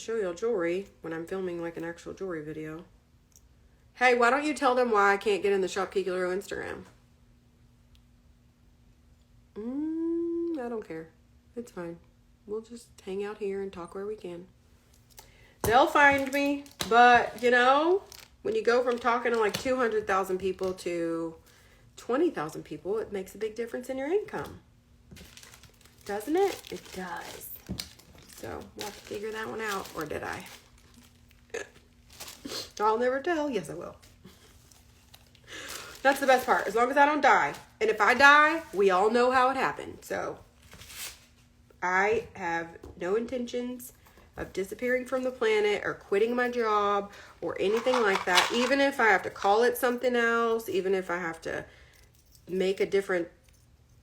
show y'all jewelry when I'm filming like an actual jewelry video. Hey, why don't you tell them why I can't get in the Shop Kiki LaRue Instagram? I don't care. It's fine. We'll just hang out here and talk where we can. They'll find me, but you know, when you go from talking to like 200,000 people to 20,000 people, it makes a big difference in your income. Doesn't it? It does. So we'll have to figure that one out. Or did I? I'll never tell. Yes, I will. That's the best part. As long as I don't die. And if I die, we all know how it happened. So I have no intentions of disappearing from the planet or quitting my job or anything like that. Even if I have to call it something else, even if I have to make a different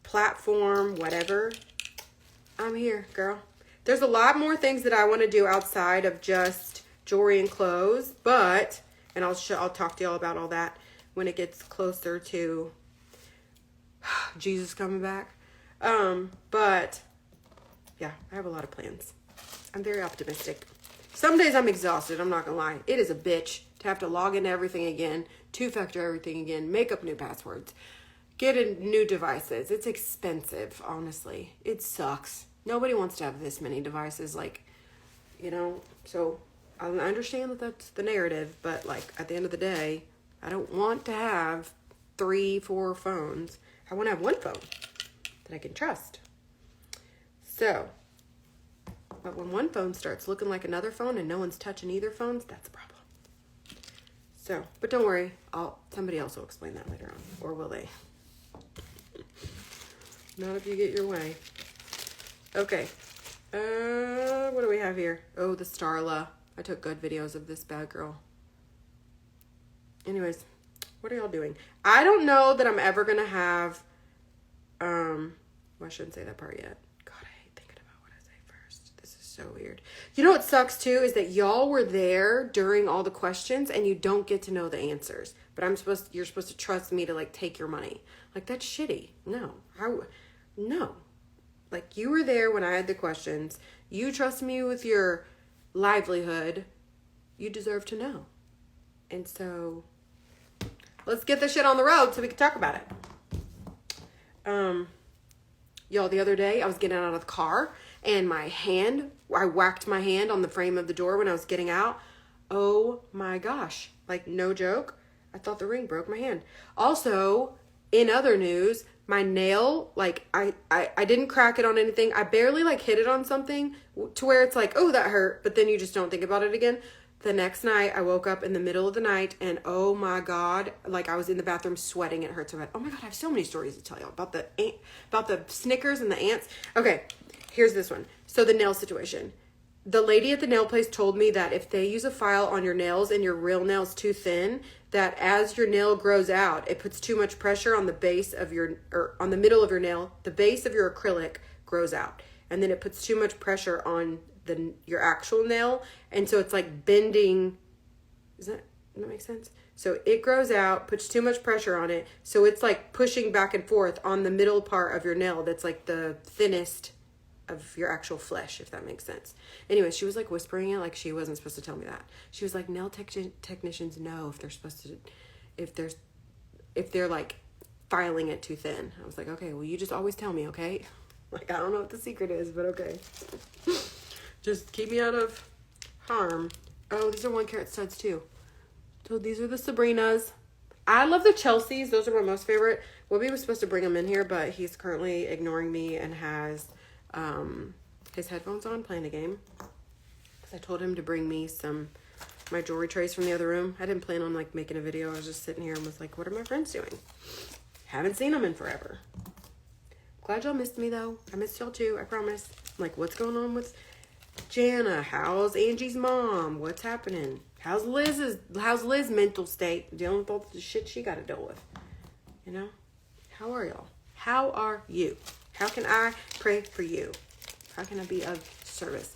platform, whatever, I'm here, girl. There's a lot more things that I want to do outside of just jewelry and clothes, but, and I'll talk to y'all about all that when it gets closer to Jesus coming back. But yeah, I have a lot of plans. I'm very optimistic. Some days I'm exhausted, I'm not gonna lie. It is a bitch to have to log into everything again, two-factor everything again, make up new passwords, get in new devices. It's expensive, honestly. It sucks. Nobody wants to have this many devices, like, you know, so I understand that that's the narrative, but like at the end of the day, I don't want to have 3-4 phones. I want to have one phone that I can trust. So, but when one phone starts looking like another phone and no one's touching either phones, that's a problem. So, but don't worry, somebody else will explain that later on, or will they? Not if you get your way. Okay. What do we have here? Oh, the Starla. I took good videos of this bad girl. Anyways, what are y'all doing? I don't know that I'm ever going to have, well, I shouldn't say that part yet. God, I hate thinking about what I say first. This is so weird. You know what sucks too is that y'all were there during all the questions and you don't get to know the answers. But you're supposed to trust me to like take your money. Like, that's shitty. No. No. Like, you were there when I had the questions. You trust me with your livelihood. You deserve to know. And so, let's get this shit on the road so we can talk about it. Y'all, the other day, I was getting out of the car, and I whacked my hand on the frame of the door when I was getting out. Oh my gosh. Like, no joke. I thought the ring broke my hand. Also, in other news, my nail, like, I didn't crack it on anything. I barely, like, hit it on something to where it's like, oh, that hurt. But then you just don't think about it again. The next night, I woke up in the middle of the night, and oh, my God, like, I was in the bathroom sweating. It hurt so bad. Oh, my God, I have so many stories to tell you about the Snickers and the ants. Okay, here's this one. So, the nail situation. The lady at the nail place told me that if they use a file on your nails and your real nail's too thin, that as your nail grows out, it puts too much pressure on the base of on the middle of your nail. The base of your acrylic grows out, and then it puts too much pressure on your actual nail, and so it's like bending. Does that make sense? So it grows out, puts too much pressure on it, so it's like pushing back and forth on the middle part of your nail that's like the thinnest of your actual flesh, if that makes sense. Anyway, she was like whispering it like she wasn't supposed to tell me that. She was like, nail technicians know if they're supposed to, if they're like filing it too thin. I was like, okay, well, you just always tell me, okay? Like, I don't know what the secret is, but okay. Just keep me out of harm. Oh, these are 1 carat studs too. So these are the Sabrinas. I love the Chelseas. Those are my most favorite. Webby was supposed to bring them in here, but he's currently ignoring me and has his headphones on playing a game. Because I told him to bring me my jewelry trays from the other room. I didn't plan on like making a video. I was just sitting here and was like, what are my friends doing? Haven't seen them in forever. Glad y'all missed me though. I missed y'all too, I promise. I'm like, what's going on with Jana? How's Angie's mom? What's happening? How's Liz's mental state? Dealing with all the shit she got to deal with. You know? How are y'all? How are you? How can I pray for you? How can I be of service?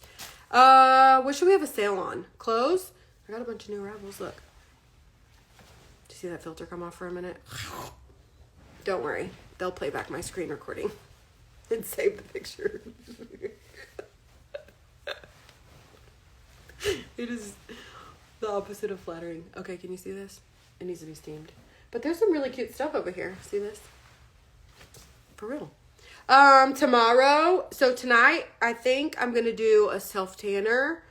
What should we have a sale on? Clothes? I got a bunch of new arrivals. Look. Did you see that filter come off for a minute? Don't worry. They'll play back my screen recording and save the picture. It is the opposite of flattering. Okay, can you see this? It needs to be steamed. But there's some really cute stuff over here. See this? For real. Tomorrow, so tonight, I think I'm going to do a self-tanner.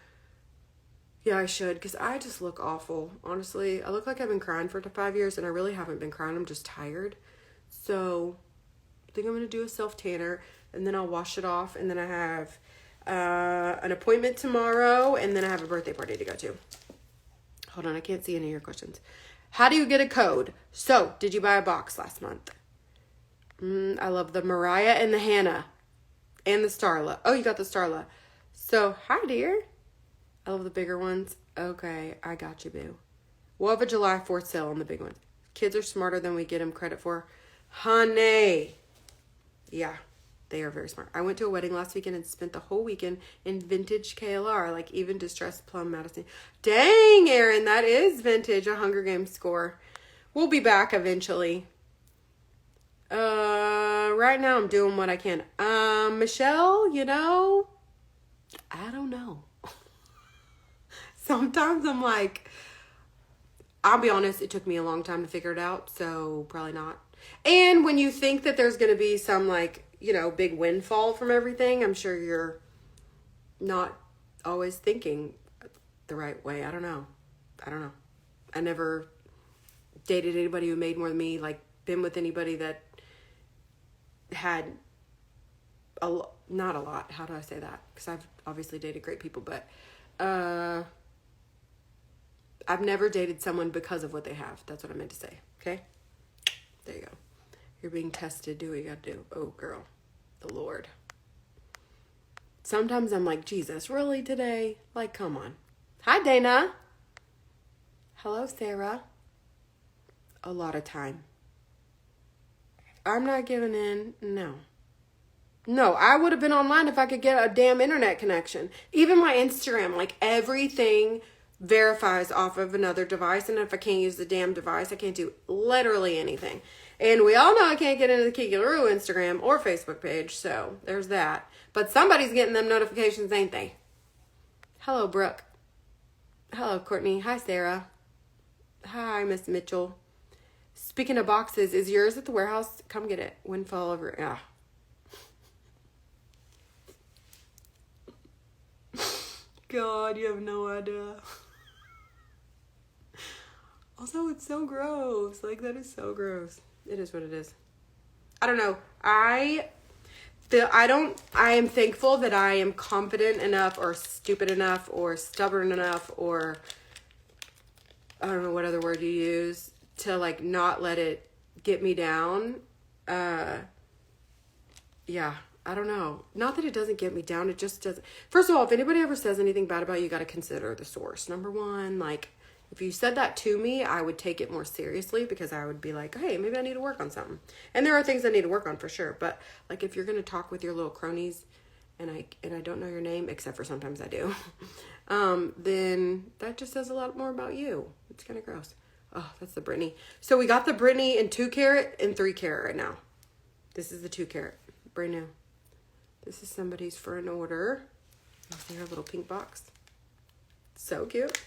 Yeah, I should, because I just look awful. Honestly, I look like I've been crying for 5 years, and I really haven't been crying. I'm just tired. So, I think I'm going to do a self-tanner, and then I'll wash it off, and then I have an appointment tomorrow, and then I have a birthday party to go to. Hold on, I can't see any of your questions. How do you get a code? So, did you buy a box last month? I love the Mariah and the Hannah and the Starla. Oh, you got the Starla. So, hi, dear. I love the bigger ones. Okay, I got you, boo. We'll have a July 4th sale on the big ones. Kids are smarter than we get them credit for. Honey. Yeah, they are very smart. I went to a wedding last weekend and spent the whole weekend in vintage KLR, like even Distressed Plum Madison. Dang, Erin, that is vintage, a Hunger Games score. We'll be back eventually. Right now I'm doing what I can. Michelle, I don't know. Sometimes I'm like, I'll be honest, it took me a long time to figure it out, so probably not. And when you think that there's going to be some big windfall from everything, I'm sure you're not always thinking the right way. I don't know. I never dated anybody who made more than me, been with anybody that had not a lot. How do I say that? Because I've obviously dated great people, but I've never dated someone because of what they have. That's what I meant to say. Okay? There you go. You're being tested. Do what you gotta do. Oh, girl. The Lord. Sometimes I'm like, Jesus, really today? Come on. Hi, Dana. Hello, Sarah. A lot of time. I'm not giving in. No, I would have been online if I could get a damn internet connection. Even my Instagram, everything verifies off of another device. And if I can't use the damn device, I can't do literally anything. And we all know I can't get into the Kiki LaRue Instagram or Facebook page. So there's that. But somebody's getting them notifications, ain't they? Hello, Brooke. Hello, Courtney. Hi, Sarah. Hi, Miss Mitchell. Speaking of boxes, is yours at the warehouse? Come get it. Windfall over. Yeah. God, you have no idea. Also, it's so gross. That is so gross. It is what it is. I don't know. I am thankful that I am confident enough or stupid enough or stubborn enough or I don't know what other word you use to not let it get me down. Yeah, I don't know. Not that it doesn't get me down. It just doesn't. First of all, if anybody ever says anything bad about you, you got to consider the source. Number one, if you said that to me, I would take it more seriously because I would be like, hey, maybe I need to work on something. And there are things I need to work on for sure. But if you're going to talk with your little cronies and I don't know your name, except for sometimes I do, then that just says a lot more about you. It's kind of gross. Oh, that's the Brittany. So we got the Brittany in 2 carat and 3 carat right now. This is the 2 carat. Brand new. This is somebody's for an order. You see her little pink box? So cute.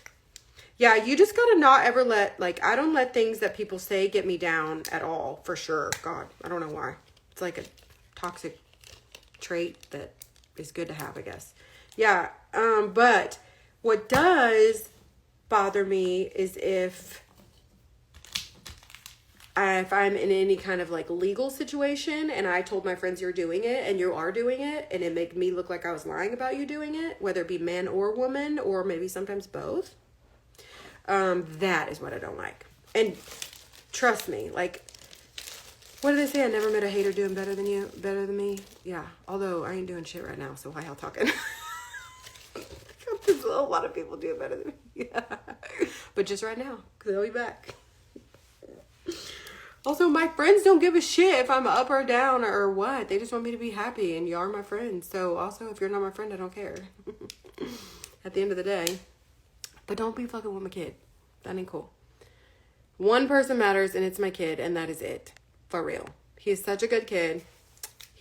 Yeah, you just gotta not ever let, I don't let things that people say get me down at all, for sure. God, I don't know why. It's a toxic trait that is good to have, I guess. Yeah, but what does bother me is if I'm in any kind of legal situation and I told my friends you're doing it and you are doing it and it made me look like I was lying about you doing it, whether it be man or woman or maybe sometimes both. That is what I don't like. And trust me, what do they say? I never met a hater doing better than me. Yeah. Although I ain't doing shit right now, so why hell talking? A lot of people do it better than me. Yeah. But just right now, because I'll be back. Also, my friends don't give a shit if I'm up or down or what. They just want me to be happy, and you are my friends. So also, if you're not my friend, I don't care. At the end of the day. But don't be fucking with my kid. That ain't cool. One person matters, and it's my kid, and that is it. For real. He is such a good kid.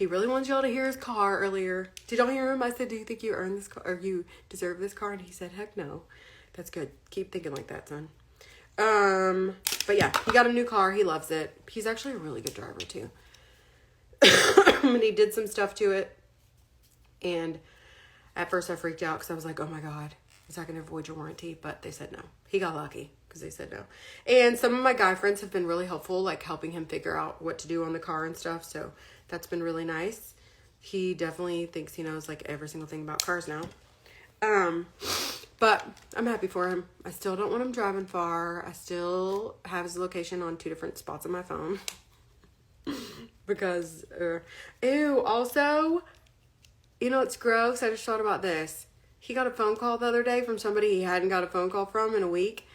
He really wants y'all to hear his car earlier. Did y'all hear him? I said, do you think you earned this car, or you deserve this car? And he said, heck no. That's good. Keep thinking like that, son. But yeah, he got a new car. He loves it. He's actually a really good driver too. And he did some stuff to it. And at first I freaked out because I was like, oh my God, is that going to avoid your warranty? But they said no. He got lucky because they said no. And some of my guy friends have been really helpful, like helping him figure out what to do on the car and stuff. So that's been really nice. He definitely thinks he knows like every single thing about cars now. But I'm happy for him. I still don't want him driving far. I still have his location on 2 different spots on my phone. Because, also, you know, it's gross. I just thought about this. He got a phone call the other day from somebody he hadn't got a phone call from in a week.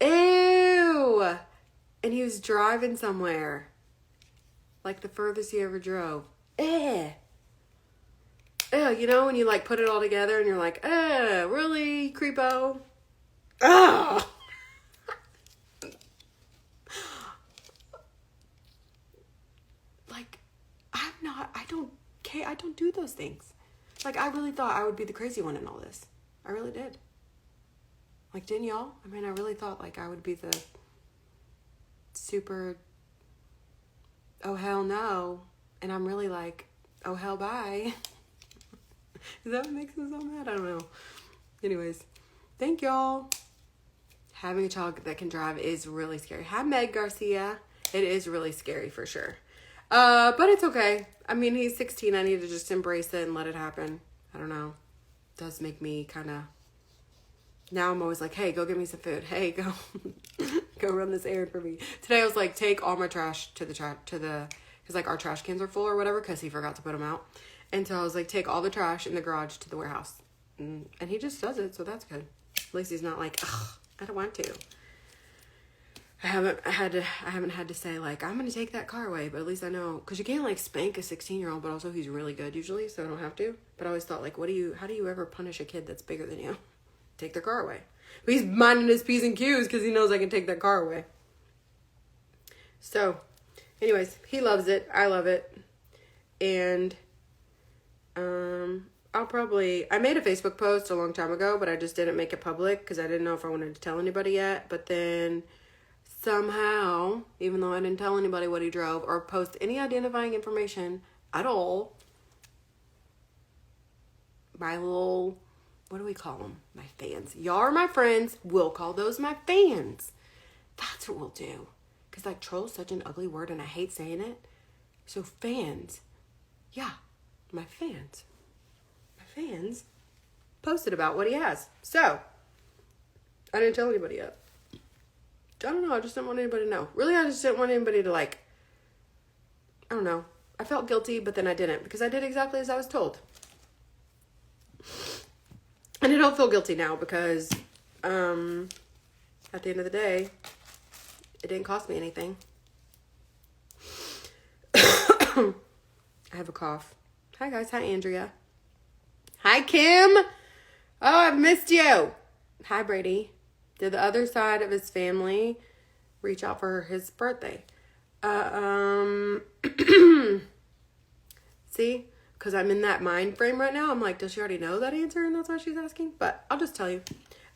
Ew! And he was driving somewhere. Like the furthest he ever drove. You know, when you like put it all together and you're like, really, creepo? Oh! Like, I don't do those things. Like, I really thought I would be the crazy one in all this. I really did. Like, didn't y'all? I mean, I really thought like I would be the super, oh hell no. And I'm really like, oh hell bye. Is that what makes me so mad? I don't know. Anyways, thank y'all. Having a child that can drive is really scary. Hi, Meg Garcia. It is really scary for sure. But it's okay. I mean, he's 16. I need to just embrace it and let it happen. I don't know. It does make me kind of... Now I'm always like, hey, go get me some food. Hey, go run this errand for me. Today I was like, take all my trash to the because like our trash cans are full or whatever because he forgot to put them out. And so I was like, take all the trash in the garage to the warehouse. And he just does it, so that's good. At least he's not like, ugh, I don't want to. I haven't had to say like, I'm going to take that car away, but at least I know, because you can't like spank a 16-year-old, but also he's really good usually, so I don't have to. But I always thought like, how do you ever punish a kid that's bigger than you? Take their car away. But he's minding his P's and Q's because he knows I can take that car away. So, anyways, he loves it. I love it. And, I made a Facebook post a long time ago, but I just didn't make it public because I didn't know if I wanted to tell anybody yet. But then somehow, even though I didn't tell anybody what he drove or post any identifying information at all, my little, what do we call them? My fans. Y'all are my friends. We'll call those my fans. That's what we'll do. Because like troll is such an ugly word and I hate saying it. So fans. Yeah, my fans. Fans posted about what he has. So, I didn't tell anybody yet. I don't know. I just didn't want anybody to know. Really, I just didn't want anybody to like, I don't know. I felt guilty, but then I didn't because I did exactly as I was told. And I don't feel guilty now because at the end of the day, it didn't cost me anything. I have a cough. Hi, guys. Hi, Andrea. Hi, Kim. Oh, I've missed you. Hi, Brady. Did the other side of his family reach out for his birthday? See? Because I'm in that mind frame right now. I'm like, does she already know that answer? And that's why she's asking. But I'll just tell you.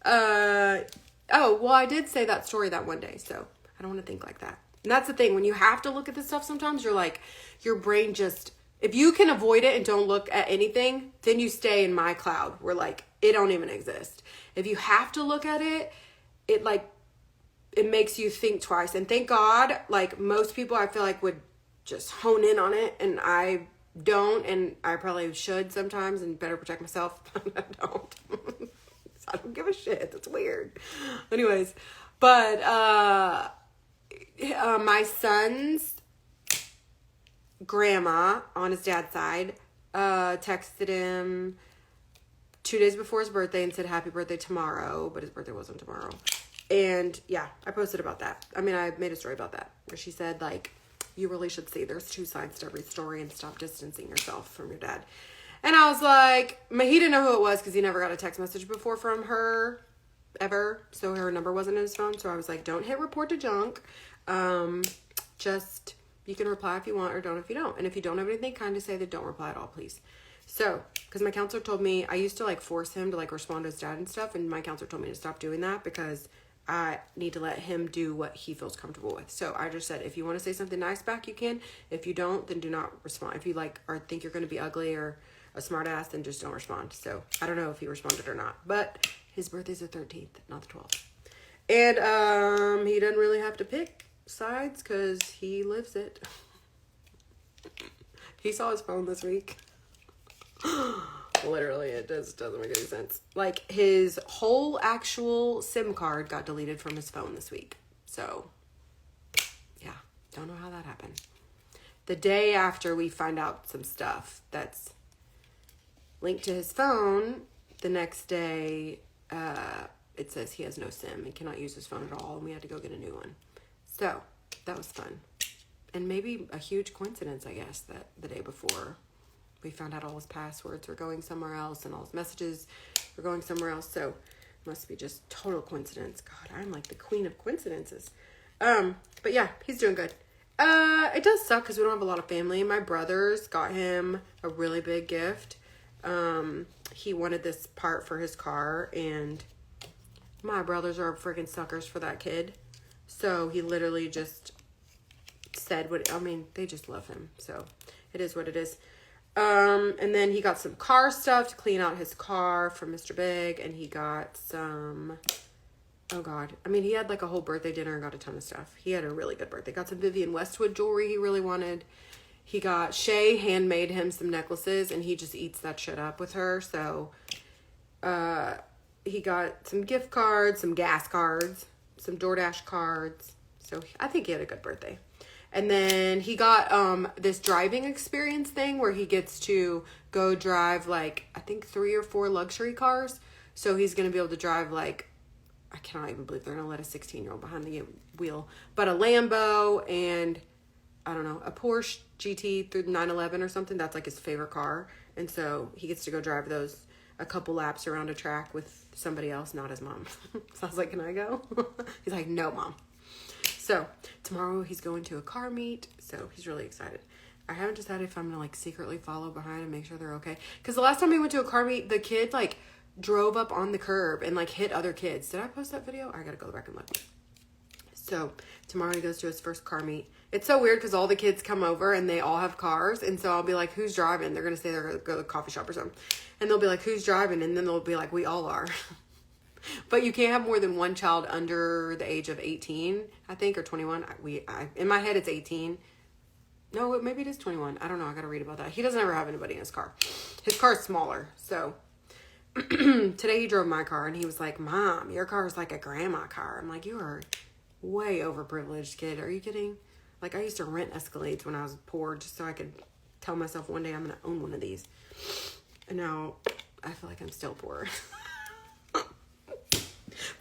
Oh, well, I did say that story that one day. So I don't want to think like that. And that's the thing. When you have to look at this stuff sometimes, you're like, your brain just... If you can avoid it and don't look at anything, then you stay in my cloud where like it don't even exist. If you have to look at it, it makes you think twice. And thank God, like most people I feel like would just hone in on it and I don't, and I probably should sometimes and better protect myself. I don't. I don't give a shit. That's weird. Anyways, but my son's grandma on his dad's side texted him 2 days before his birthday and said happy birthday tomorrow, but his birthday wasn't tomorrow. And yeah, I posted about that. I mean, I made a story about that where she said like, you really should see there's 2 sides to every story and stop distancing yourself from your dad. And I was like, he didn't know who it was because he never got a text message before from her ever, so her number wasn't in his phone. So I was like, don't hit report to junk. Just You can reply if you want or don't if you don't. And if you don't have anything kind to say, then don't reply at all, please. So, because my counselor told me, I used to like force him to like respond to his dad and stuff. And my counselor told me to stop doing that because I need to let him do what he feels comfortable with. So I just said, if you want to say something nice back, you can. If you don't, then do not respond. If you like or think you're going to be ugly or a smart ass, then just don't respond. So I don't know if he responded or not, but his birthday's the 13th, not the 12th. And he doesn't really have to pick sides because he lives it. He saw his phone this week. Literally, it just doesn't make any sense. Like, his whole actual SIM card got deleted from his phone this week. So, yeah, don't know how that happened. The day after we find out some stuff that's linked to his phone, the next day, it says he has no SIM and cannot use his phone at all, and we had to go get a new one. So, that was fun. And maybe a huge coincidence, I guess, that the day before we found out all his passwords were going somewhere else and all his messages were going somewhere else. So it must be just total coincidence. God, I'm like the queen of coincidences. But yeah, he's doing good. It does suck because we don't have a lot of family. My brothers got him a really big gift. He wanted this part for his car, and my brothers are freaking suckers for that kid. So he literally just said they just love him. So it is what it is. And then he got some car stuff to clean out his car from Mr. Big, and he got some, he had like a whole birthday dinner and got a ton of stuff. He had a really good birthday. Got some Vivienne Westwood jewelry he really wanted. He got, Shay handmade him some necklaces, and he just eats that shit up with her. So, he got some gift cards, some gas cards, some DoorDash cards. So I think he had a good birthday. And then he got this driving experience thing where he gets to go drive like, I think 3 or 4 luxury cars. So he's going to be able to drive like, I cannot even believe they're going to let a 16-year-old behind the wheel. But a Lambo and, I don't know, a Porsche GT through 911 or something. That's like his favorite car. And so he gets to go drive those a couple laps around a track with somebody else, not his mom. So I was like, can I go? He's like, no, Mom. So, tomorrow he's going to a car meet, so he's really excited. I haven't decided if I'm going to, like, secretly follow behind and make sure they're okay. Because the last time we went to a car meet, the kid, like, drove up on the curb and, like, hit other kids. Did I post that video? I got to go back and look. So, tomorrow he goes to his first car meet. It's so weird because all the kids come over and they all have cars. And so I'll be like, who's driving? They're going to say they're going to go to a coffee shop or something. And they'll be like, who's driving? And then they'll be like, we all are. But you can't have more than one child under the age of 18, I think, or 21. In my head, it's 18. No, maybe it is 21. I don't know. I got to read about that. He doesn't ever have anybody in his car. His car's smaller. So today he drove my car and he was like, Mom, your car is like a grandma car. I'm like, you are way overprivileged, kid. Are you kidding? Like, I used to rent Escalades when I was poor just so I could tell myself one day I'm going to own one of these. And now I feel like I'm still poor.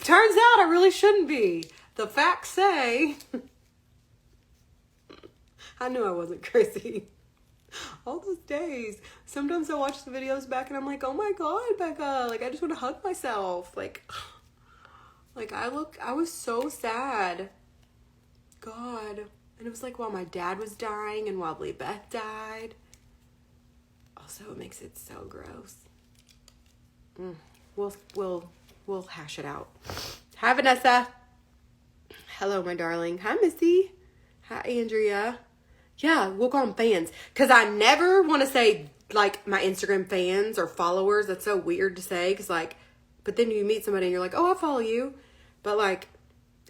Turns out I really shouldn't be. The facts say. I knew I wasn't crazy. All those days. Sometimes I watch the videos back and I'm like, oh my God, Becca. Like, I just want to hug myself. Like I was so sad. God. And it was like while my dad was dying and while Beth died. Also, it makes it so gross. We'll hash it out. Hi, Vanessa. Hello, my darling. Hi, Missy. Hi, Andrea. Yeah, we'll call them fans. Because I never want to say, like, my Instagram fans or followers. That's so weird to say. Because, like, but then you meet somebody and you're like, oh, I follow you. But, like,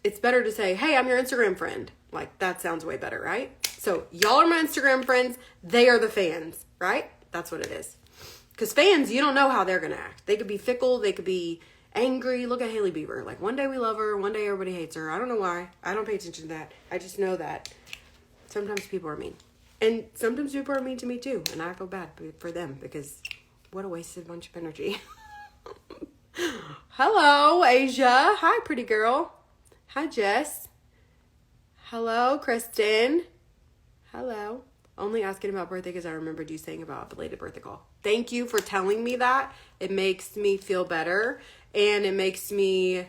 it's better to say, hey, I'm your Instagram friend. Like, that sounds way better, right? So, y'all are my Instagram friends. They are the fans, right? That's what it is. Because fans, you don't know how they're going to act. They could be fickle. They could be angry. Look at Hailey Bieber. Like, one day we love her, one day everybody hates her. I don't know why. I don't pay attention to that. I just know that sometimes people are mean. And sometimes people are mean to me too. And I feel bad for them because what a wasted bunch of energy. Hello, Asia. Hi, pretty girl. Hi, Jess. Hello, Kristen. Hello. Only asking about birthday because I remembered you saying about a belated birthday call. Thank you for telling me that. It makes me feel better. And it makes me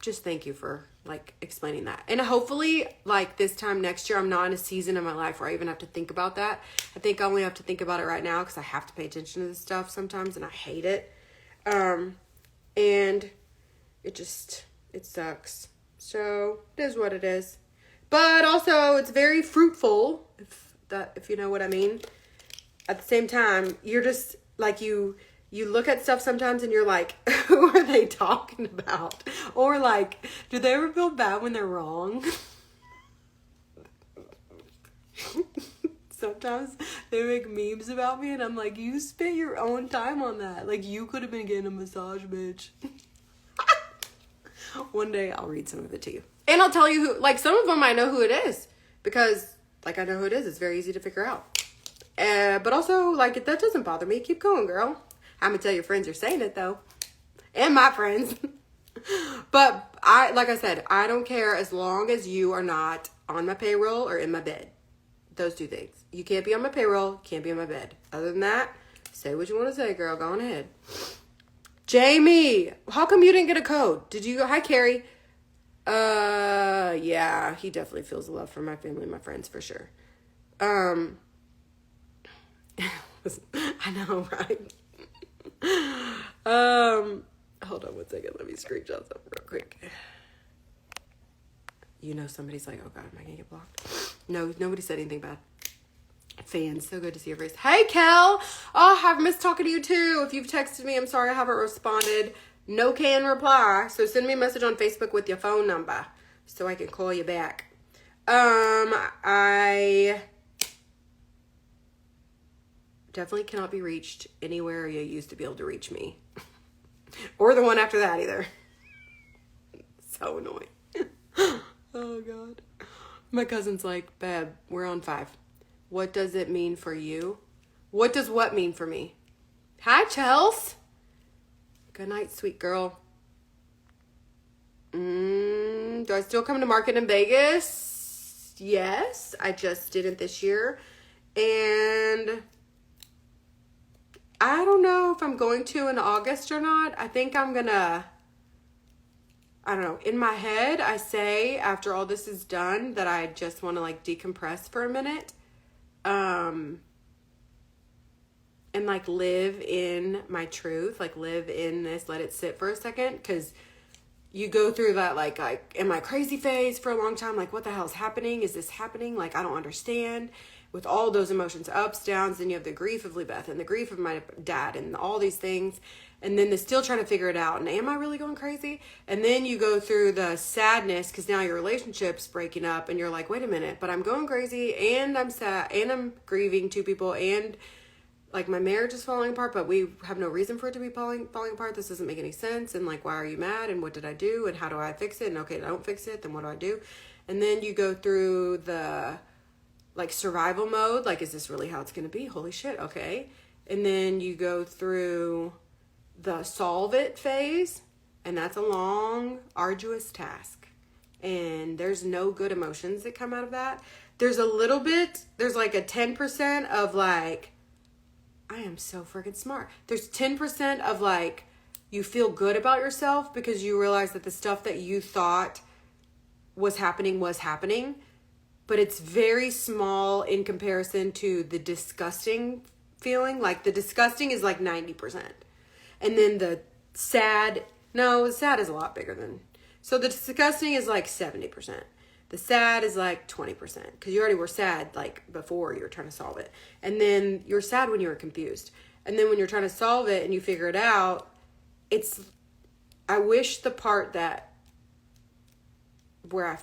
just thank you for like explaining that. And hopefully like this time next year, I'm not in a season in my life where I even have to think about that. I think I only have to think about it right now because I have to pay attention to this stuff sometimes and I hate it. And it sucks. So it is what it is. But also it's very fruitful, if you know what I mean. At the same time, you're just like you look at stuff sometimes and you're like, who are they talking about? Or like, do they ever feel bad when they're wrong? Sometimes they make memes about me and I'm like, you spent your own time on that. Like, you could have been getting a massage, bitch. One day I'll read some of it to you. And I'll tell you who, like, some of them I know who it is. Because, like, I know who it is. It's very easy to figure out. But also, like, if that doesn't bother me, keep going, girl. I'm gonna tell your friends you're saying it, though. And my friends. But, like I said, I don't care as long as you are not on my payroll or in my bed. Those two things. You can't be on my payroll, can't be in my bed. Other than that, say what you want to say, girl. Go on ahead. Jamie, how come you didn't get a code? Did you go? Hi, Carrie. Yeah, he definitely feels the love for my family and my friends for sure. I know, right? Hold on one second. Let me screenshot something real quick. You know, somebody's like, oh God, am I gonna get blocked? No, nobody said anything bad. Fans, so good to see your face. Hey, Kel. Oh, I've missed talking to you too. If you've texted me, I'm sorry I haven't responded. No can reply. So send me a message on Facebook with your phone number so I can call you back. I definitely cannot be reached anywhere you used to be able to reach me. Or the one after that either. So annoying. Oh God. My cousin's like, babe, we're on 5. What does it mean for you? What does what mean for me? Hi, Chels. Good night, sweet girl. Do I still come to market in Vegas? Yes, I just didn't this year. And I don't know if I'm going to in August or not. I think I'm gonna, I don't know. In my head, I say after all this is done that I just want to like decompress for a minute. And like live in my truth, like live in this, let it sit for a second. Cause you go through that like in my crazy phase for a long time. Like, what the hell is happening? Is this happening? Like, I don't understand. With all those emotions, ups, downs, and you have the grief of Libeth and the grief of my dad and all these things. And then they're still trying to figure it out. And am I really going crazy? And then you go through the sadness because now your relationship's breaking up and you're like, wait a minute, but I'm going crazy and I'm sad and I'm grieving 2 people and like my marriage is falling apart, but we have no reason for it to be falling apart. This doesn't make any sense. And like, why are you mad? And what did I do? And how do I fix it? And okay, I don't fix it. Then what do I do? And then you go through the like survival mode. Like, is this really how it's going to be? Holy shit. Okay. And then you go through the solve it phase. And that's a long, arduous task. And there's no good emotions that come out of that. There's a little bit, there's like a 10% of like, I am so freaking smart. There's 10% of like, you feel good about yourself because you realize that the stuff that you thought was happening. But it's very small in comparison to the disgusting feeling. Like the disgusting is like 90%. And then the sad is a lot bigger than. So the disgusting is like 70%. The sad is like 20% because you already were sad like before you were trying to solve it. And then you're sad when you were confused. And then when you're trying to solve it and you figure it out, I wish the part where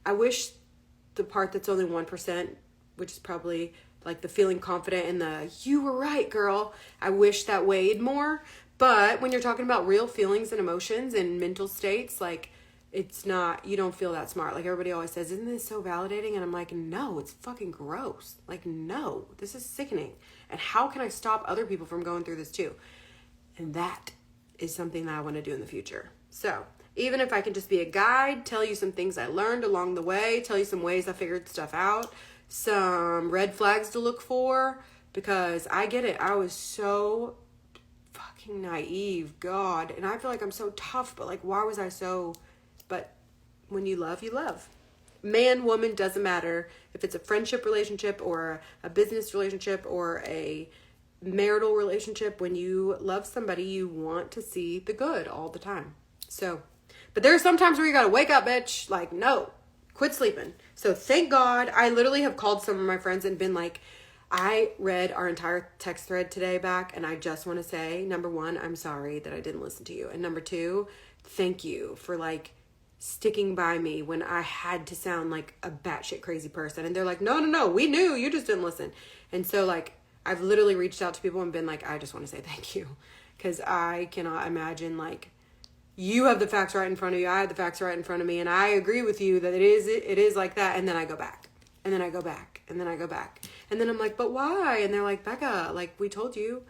I wish the part that's only 1%, which is probably like the feeling confident and the, you were right, girl. I wish that weighed more. But when you're talking about real feelings and emotions and mental states, like, it's not, you don't feel that smart. Like everybody always says, isn't this so validating? And I'm like, no, it's fucking gross. Like, no, this is sickening. And how can I stop other people from going through this too? And that is something that I want to do in the future. So even if I can just be a guide, tell you some things I learned along the way, tell you some ways I figured stuff out, some red flags to look for, because I get it. I was so fucking fucking naive, God. And I feel like I'm so tough, but like, why was I so, but when you love, you love. Man, woman, doesn't matter if it's a friendship relationship or a business relationship or a marital relationship. When you love somebody, you want to see the good all the time. So, but there are some times where you gotta wake up, bitch. Like, no, quit sleeping. So thank God. I literally have called some of my friends and been like, I read our entire text thread today back, and I just want to say, number one, I'm sorry that I didn't listen to you. And number two, thank you for like sticking by me when I had to sound like a batshit crazy person. And they're like, no, we knew, you just didn't listen. And so like, I've literally reached out to people and been like, I just want to say thank you. Because I cannot imagine, like, you have the facts right in front of you, I have the facts right in front of me, and I agree with you that it is like that. And then I go back, and then I go back, and then I go back. And then I'm like, but why? And they're like, Becca, like, we told you.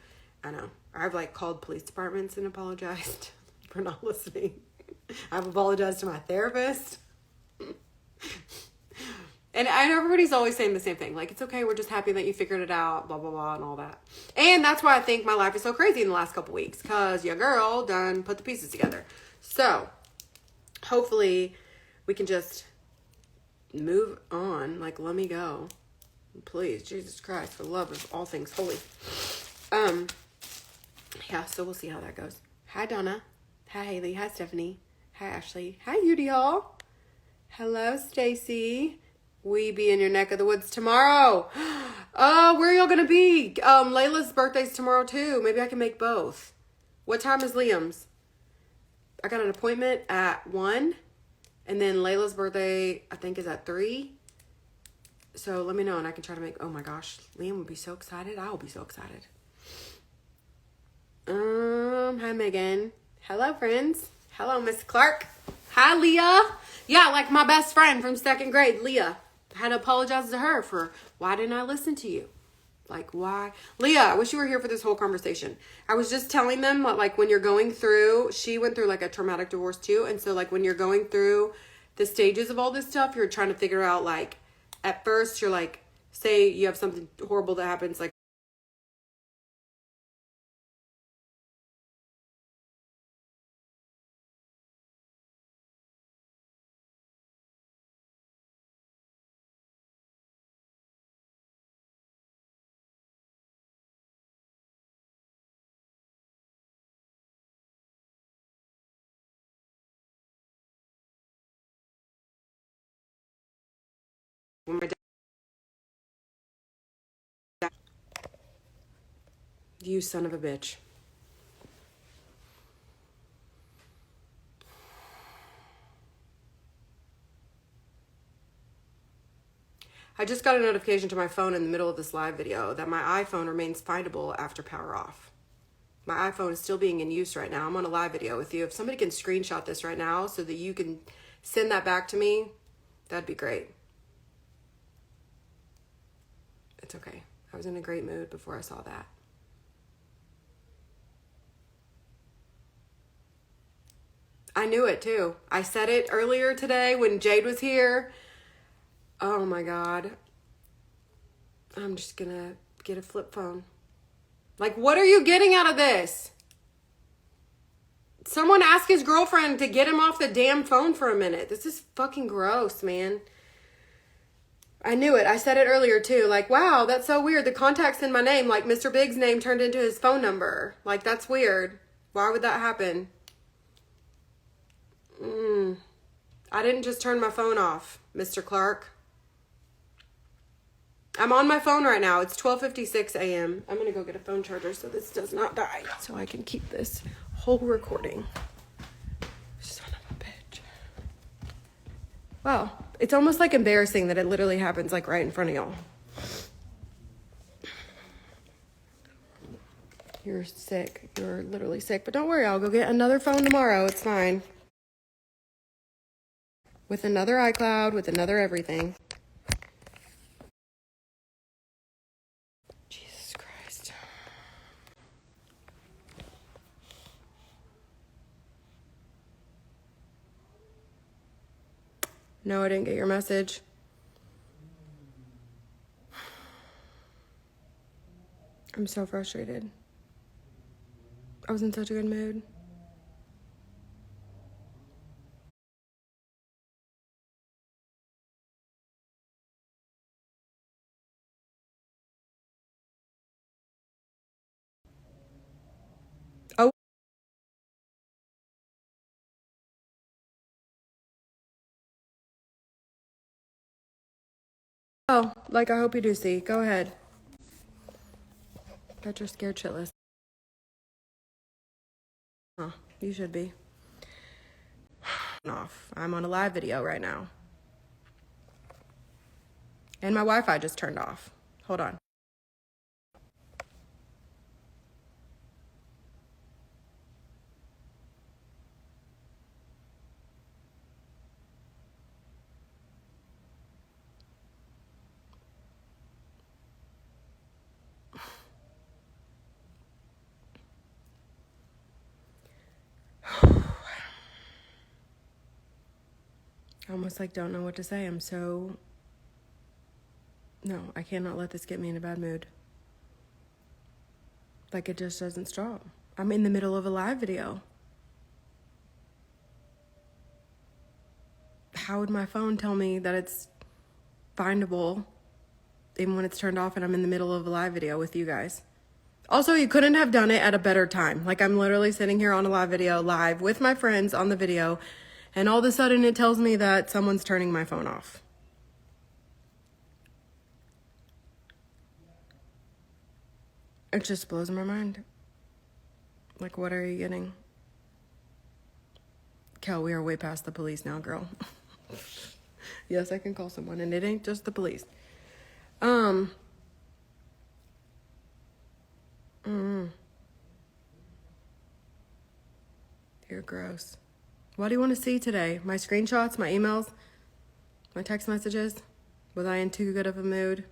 I know. I've like called police departments and apologized for not listening. I've apologized to my therapist. And everybody's always saying the same thing. Like, it's okay, we're just happy that you figured it out, blah, blah, blah, and all that. And that's why I think my life is so crazy in the last couple weeks. Because your girl done put the pieces together. So, hopefully, we can just move on. Like, let me go. Please, Jesus Christ, for the love of all things holy. Yeah, so we'll see how that goes. Hi, Donna. Hi, Haley. Hi, Stephanie. Hi, Ashley. Hi, Judy Hall. Hello, Stacy. We be in your neck of the woods tomorrow. Where are y'all gonna be? Layla's birthday's tomorrow too. Maybe I can make both. What time is Liam's? I got an appointment at 1, and then Layla's birthday I think is at 3. So let me know and I can try to make. Oh my gosh, Liam would be so excited. I will be so excited. Hi Megan. Hello friends. Hello Miss Clark. Hi Leah. Yeah, like my best friend from 2nd grade, Leah. I had to apologize to her for why didn't I listen to you? Like, why? Leah, I wish you were here for this whole conversation. I was just telling them, like, when you're going through, she went through, like, a traumatic divorce, too. And so, like, when you're going through the stages of all this stuff, you're trying to figure out, like, at first, you're, like, say you have something horrible that happens, like, when my dad, you son of a bitch. I just got a notification to my phone in the middle of this live video that my iPhone remains findable after power off. My iPhone is still being in use right now. I'm on a live video with you. If somebody can screenshot this right now so that you can send that back to me, that'd be great. It's okay. I was in a great mood before I saw that. I knew it too. I said it earlier today when Jade was here. Oh my God. I'm just gonna get a flip phone. Like, what are you getting out of this? Someone ask his girlfriend to get him off the damn phone for a minute. This is fucking gross, man. I knew it. I said it earlier too. Like, wow, that's so weird. The contact's in my name. Like, Mr. Big's name turned into his phone number. Like, that's weird. Why would that happen? I didn't just turn my phone off, Mr. Clark. I'm on my phone right now. It's 12:56 a.m. I'm going to go get a phone charger so this does not die. So I can keep this whole recording. Son of a bitch. Wow. It's almost like embarrassing that it literally happens like right in front of y'all. You're sick. You're literally sick. But don't worry, I'll go get another phone tomorrow. It's fine. With another iCloud, with another everything. Jesus Christ. No, I didn't get your message. I'm so frustrated. I was in such a good mood. Oh. Oh, like I hope you do see. Go ahead. Bet you're scared shitless. Huh, you should be. Off. I'm on a live video right now. And my Wi-Fi just turned off. Hold on. I almost like don't know what to say. I'm so... No, I cannot let this get me in a bad mood. Like it just doesn't stop. I'm in the middle of a live video. How would my phone tell me that it's findable even when it's turned off and I'm in the middle of a live video with you guys? Also, you couldn't have done it at a better time. Like I'm literally sitting here on a live video, live with my friends on the video, and all of a sudden it tells me that someone's turning my phone off. It just blows my mind. Like, what are you getting? Kel, we are way past the police now, girl. Yes, I can call someone, and it ain't just the police. You're gross. What do you want to see today? My screenshots, my emails, my text messages? Was I in too good of a mood?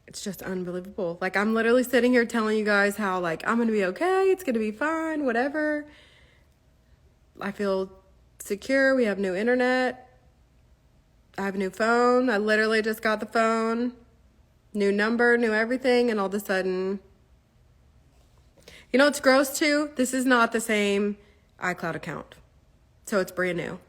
It's just unbelievable. Like, I'm literally sitting here telling you guys how, like, I'm going to be okay. It's going to be fine, whatever. I feel secure. We have new internet. I have a new phone. I literally just got the phone. New number, new everything. And all of a sudden, you know what's gross too? This is not the same iCloud account. So it's brand new.